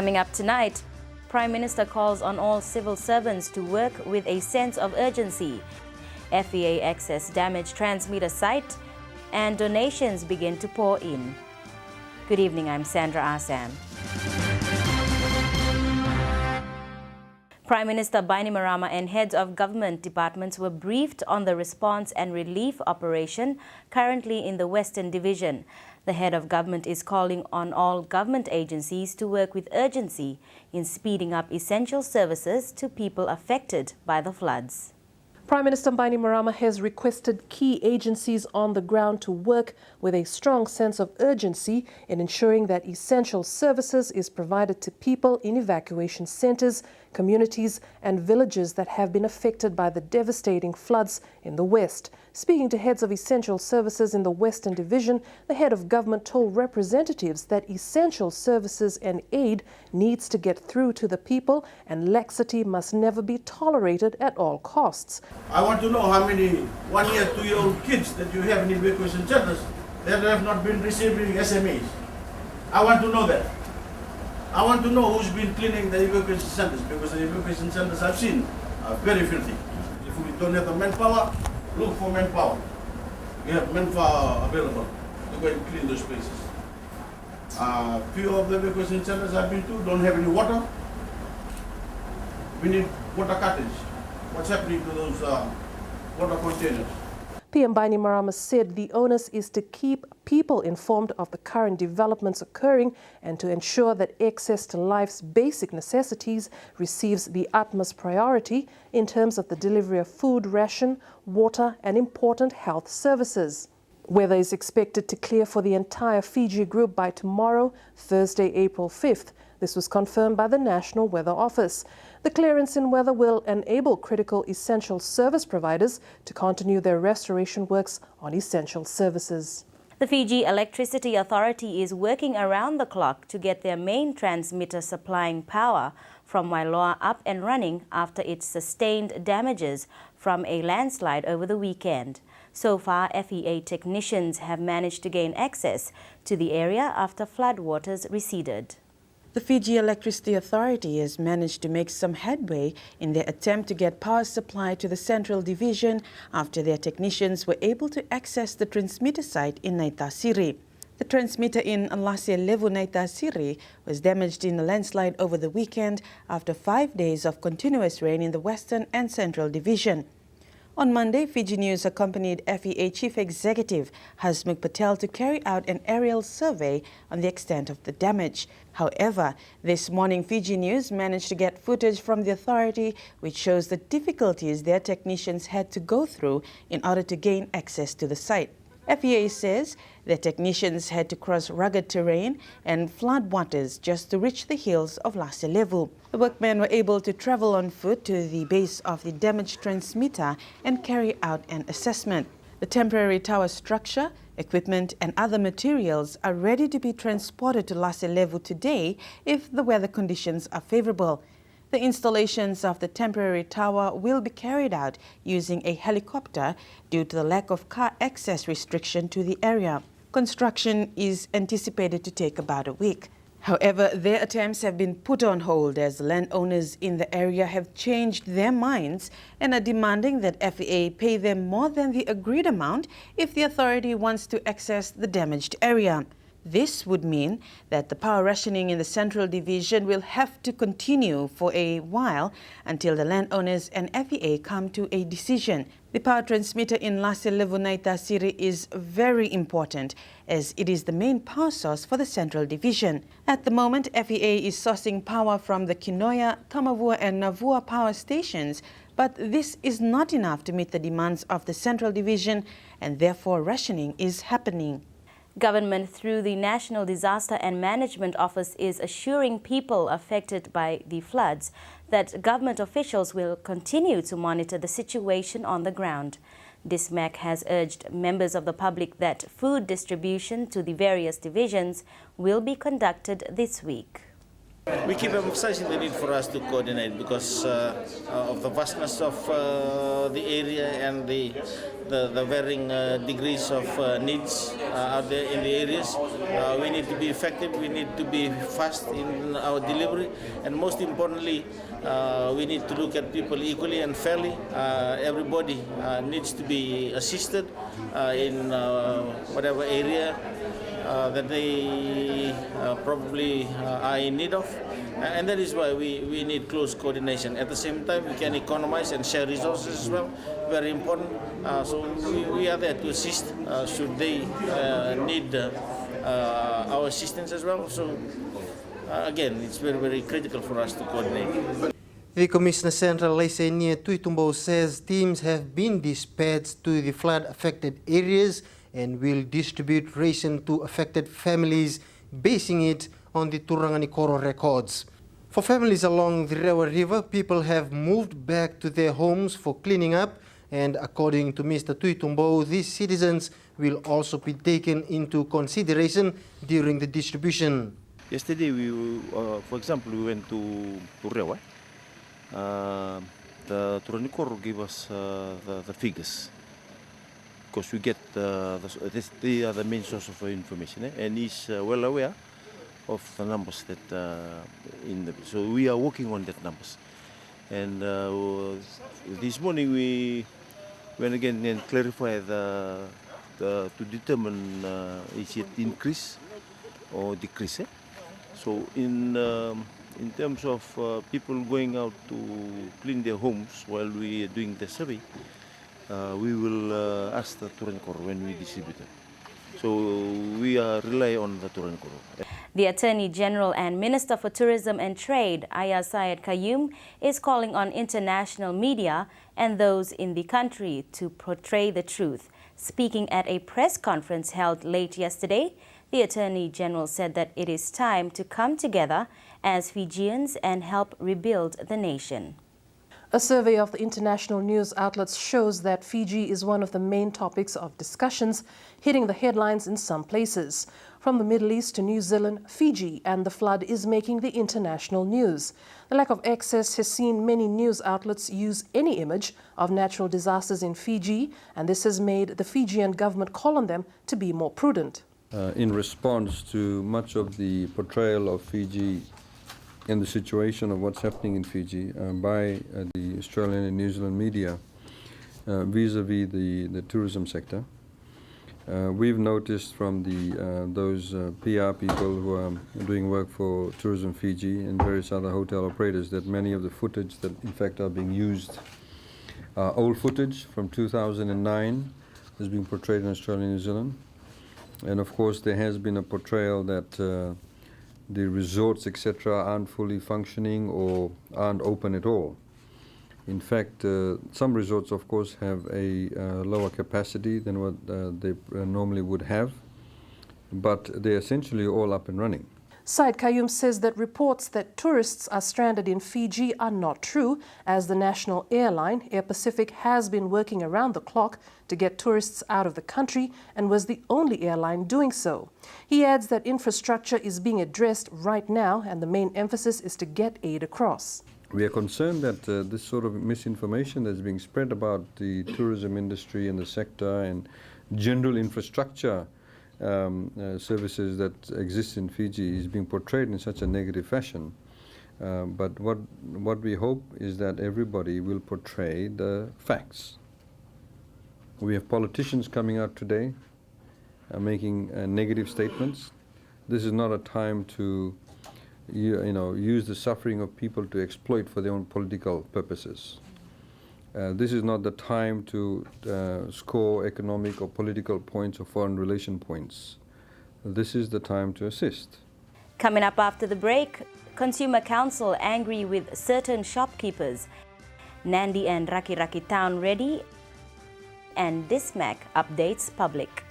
Coming up tonight, Prime Minister calls on all civil servants to work with a sense of urgency. FEA access damaged transmitter site and donations begin to pour in. Good evening, I'm Sandra Assam. Prime Minister Bainimarama and heads of government departments were briefed on the response and relief operation currently in the Western Division. The head of government is calling on all government agencies to work with urgency in speeding up essential services to people affected by the floods. Prime Minister Bainimarama has requested key agencies on the ground to work with a strong sense of urgency in ensuring that essential services is provided to people in evacuation centres, communities and villages that have been affected by the devastating floods in the West. Speaking to heads of essential services in the Western Division, the head of government told representatives that essential services and aid needs to get through to the people and laxity must never be tolerated at all costs. I want to know how many 1 year, 2-year-old kids that you have in evacuation centers that have not been receiving SMEs. I want to know that. I want to know who's been cleaning the evacuation centers, because the evacuation centers I've seen are very filthy. If we don't have the manpower, look for manpower. We have manpower available to go and clean those places. Few of the evacuation centers I've been to don't have any water. We need water cartage. What's happening to those water containers? PM Bainimarama said the onus is to keep people informed of the current developments occurring and to ensure that access to life's basic necessities receives the utmost priority in terms of the delivery of food, ration, water and important health services. Weather is expected to clear for the entire Fiji group by tomorrow, Thursday, April 5th. This was confirmed by the National Weather Office. The clearance in weather will enable critical essential service providers to continue their restoration works on essential services. The Fiji Electricity Authority is working around the clock to get their main transmitter supplying power from Wailoa up and running after it sustained damages from a landslide over the weekend. So far, FEA technicians have managed to gain access to the area after floodwaters receded. The Fiji Electricity Authority has managed to make some headway in their attempt to get power supply to the Central Division after their technicians were able to access the transmitter site in Naitasiri. The transmitter in Sayed-Khaiyum, Naitasiri was damaged in a landslide over the weekend after 5 days of continuous rain in the Western and Central Division. On Monday, Fiji News accompanied FEA Chief Executive Hasmukh Patel to carry out an aerial survey on the extent of the damage. However, this morning Fiji News managed to get footage from the authority which shows the difficulties their technicians had to go through in order to gain access to the site. FEA says their technicians had to cross rugged terrain and flood waters just to reach the hills of Sayed-Khaiyum. The workmen were able to travel on foot to the base of the damaged transmitter and carry out an assessment. The temporary tower structure, equipment and other materials are ready to be transported to Sayed-Khaiyum today if the weather conditions are favorable. The installations of the temporary tower will be carried out using a helicopter due to the lack of car access restriction to the area. Construction is anticipated to take about a week. However, their attempts have been put on hold as landowners in the area have changed their minds and are demanding that FEA pay them more than the agreed amount if the authority wants to access the damaged area. This would mean that the power rationing in the Central Division will have to continue for a while until the landowners and FEA come to a decision. The power transmitter in Sayed-Khaiyum, Naitasiri is very important as it is the main power source for the Central Division. At the moment, FEA is sourcing power from the Kinoya, Tamavua and Navua power stations, but this is not enough to meet the demands of the Central Division and therefore rationing is happening. Government through the National Disaster and Management Office is assuring people affected by the floods that government officials will continue to monitor the situation on the ground. DISMAC has urged members of the public that food distribution to the various divisions will be conducted this week. We keep emphasizing the need for us to coordinate because of the vastness of the area and the varying degrees of needs out there in the areas. We need to be effective, we need to be fast in our delivery, and most importantly, we need to look at people equally and fairly. Everybody needs to be assisted in whatever area that they probably are in need of, and that is why we need close coordination. At the same time, we can economize and share resources as well, very important. So we are there to assist should they need our assistance as well. So again, it's very, very critical for us to coordinate. The Commissioner Central Laisenia Tuitumbo says teams have been dispatched to the flood-affected areas and will distribute ration to affected families, basing it on the Turanganikoro records. For families along the Rewa River, people have moved back to their homes for cleaning up, and according to Mr. Tuitumbo, these citizens will also be taken into consideration during the distribution. Yesterday, for example, we went to Rewa. The Turanganikoro gave us the figures, because we get they are the main source of information, and he's well aware of the numbers that so we are working on that numbers. And this morning we went again and clarified to determine is it increase or decrease. So in terms of people going out to clean their homes while we are doing the survey, we will ask the Turanganikoro when we distribute it. So we rely on the Turanganikoro. The Attorney General and Minister for Tourism and Trade, Sayed-Khaiyum, is calling on international media and those in the country to portray the truth. Speaking at a press conference held late yesterday, the Attorney General said that it is time to come together as Fijians and help rebuild the nation. A survey of the international news outlets shows that Fiji is one of the main topics of discussions, hitting the headlines in some places. From the Middle East to New Zealand, Fiji and the flood is making the international news. The lack of access has seen many news outlets use any image of natural disasters in Fiji, and this has made the Fijian government call on them to be more prudent. In response to much of the portrayal of Fiji and the situation of what's happening in Fiji by the Australian and New Zealand media vis-a-vis the tourism sector, we've noticed from those PR people who are doing work for Tourism Fiji and various other hotel operators that many of the footage that in fact are being used are old footage from 2009 is being portrayed in Australia and New Zealand. And of course there has been a portrayal that the resorts, etc., aren't fully functioning or aren't open at all. In fact, some resorts, of course, have a lower capacity than what they normally would have, but they're essentially all up and running. Sayed-Khaiyum says that reports that tourists are stranded in Fiji are not true, as the national airline, Air Pacific, has been working around the clock to get tourists out of the country and was the only airline doing so. He adds that infrastructure is being addressed right now and the main emphasis is to get aid across. We are concerned that this sort of misinformation that's being spread about the tourism industry and the sector and general infrastructure services that exist in Fiji is being portrayed in such a negative fashion. But what we hope is that everybody will portray the facts. We have politicians coming out today making negative statements. This is not a time to use the suffering of people to exploit for their own political purposes. This is not the time to score economic or political points or foreign relation points. This is the time to assist. Coming up after the break, Consumer Council angry with certain shopkeepers. Nandi and Raki Raki Town ready, and Dismac updates public.